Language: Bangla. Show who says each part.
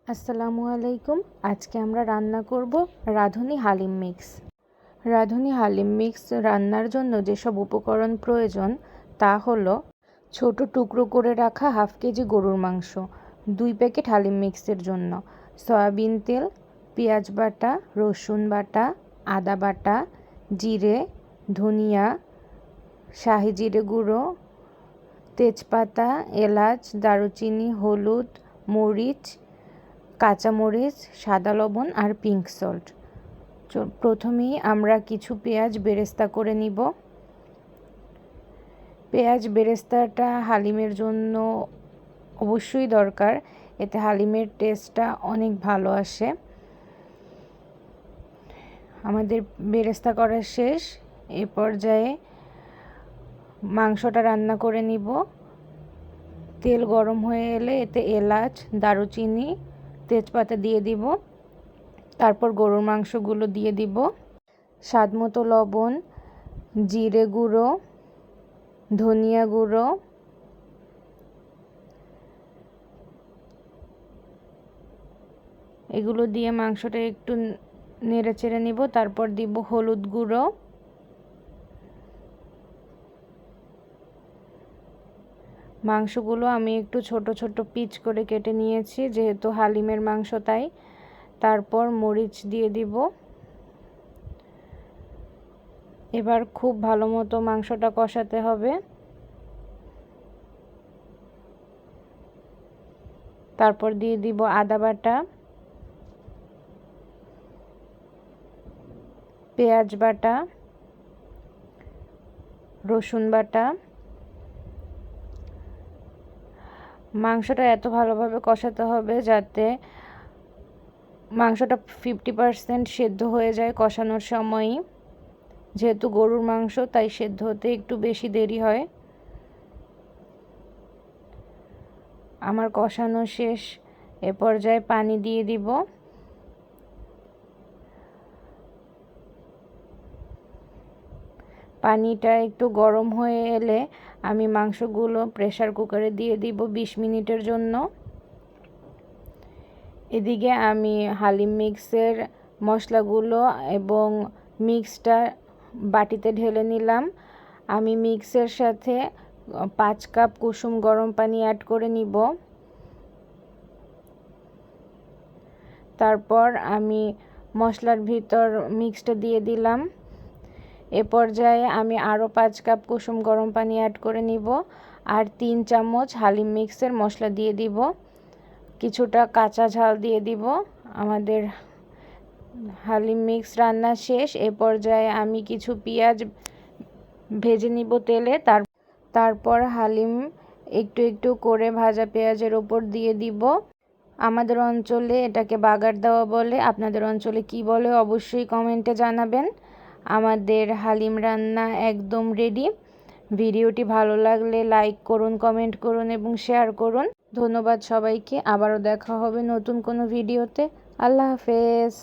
Speaker 1: আসসালামু আলাইকুম। আজকে আমরা রান্না করব রাঁধুনি হালিম মিক্স। রাঁধুনি হালিম মিক্স রান্নার জন্য যেসব উপকরণ প্রয়োজন তা হলো ছোট টুকরো করে রাখা হাফ কেজি গরুর মাংস, 2 প্যাকেট হালিম মিক্সের জন্য সয়াবিন তেল, পেঁয়াজ বাটা, রসুন বাটা, আদা বাটা, জিরে, ধনিয়া, শাহি জিরে গুঁড়ো, তেজপাতা, এলাচ, দারুচিনি, হলুদ, মরিচ, কাঁচামরিচ, সাদা লবণ আর পিঙ্ক সল্ট। প্রথমেই আমরা কিছু পেঁয়াজ বেরেস্তা করে নিব। পেঁয়াজ বেরেস্তাটা হালিমের জন্য অবশ্যই দরকার, এতে হালিমের টেস্টটা অনেক ভালো আসে। আমাদের বেরেস্তা করা শেষ। এ পর্যায়ে মাংসটা রান্না করে নিব। তেল গরম হয়ে এলে এতে এলাচ, দারুচিনি, তেজপাতা দিয়ে দিব। তারপর গরুর মাংসগুলো দিয়ে দিব। স্বাদমতো লবণ, জিরে গুঁড়ো, ধনিয়া গুঁড়ো, এগুলো দিয়ে মাংসটা একটু নেড়ে চেড়ে নিব। তারপর দিব হলুদ গুঁড়ো, মাংসগুলো আমি একটু ছোট ছোট পিচ করে কেটে নিয়েছি, যেহেতু হালিমের মাংস তাই। তারপর মরিচ দিয়ে দিব। এবার খুব ভালো মতো মাংসটা কষাতে হবে। তারপর দিয়ে দিব আদা বাটা, পেঁয়াজ বাটা, রসুন বাটা। মাংসটা এত ভালোভাবে কষাতে হবে যাতে মাংসটা 50% সেদ্ধ হয়ে যায় কষানোর সময়ই। যেহেতু গরুর মাংস তাই সেদ্ধ হতে একটু বেশি দেরি হয়। আমার কষানো শেষ। এ পর্যায়ে পানি দিয়ে দিব। পানিটা একটু গরম হয়ে এলে আমি মাংসগুলো প্রেসার কুকারে দিয়ে দিব 20 মিনিটের জন্য। এদিকে আমি হালিম মিক্সের মশলাগুলো এবং মিক্সটা বাটিতে ঢেলে নিলাম। আমি মিক্সের সাথে 5 কাপ কুসুম গরম পানি অ্যাড করে নিব। তারপর আমি মশলার ভিতর মিক্সটা দিয়ে দিলাম। এ পর্যায়ে আমি আরও 5 কাপ কুসুম গরম পানি অ্যাড করে নিব আর 3 চামচ হালিম মিক্সের মশলা দিয়ে দিব। কিছুটা কাঁচা ঝাল দিয়ে দিব। আমাদের হালিম মিক্স রান্না শেষ। এ পর্যায়ে আমি কিছু পেঁয়াজ ভেজে নিব তেলে। তারপর হালিম একটু একটু করে ভাজা পেঁয়াজের ওপর দিয়ে দিব। আমাদের অঞ্চলে এটাকে বাগার দেওয়া বলে, আপনাদের অঞ্চলে কি বলে অবশ্যই কমেন্টে জানাবেন। আমাদের হালিম রান্না একদম রেডি। ভিডিওটি ভালো লাগলে লাইক করুন, কমেন্ট করুন এবং শেয়ার করুন। ধন্যবাদ সবাইকে। আবারও দেখা হবে নতুন কোনো ভিডিওতে। আল্লাহ হাফেজ।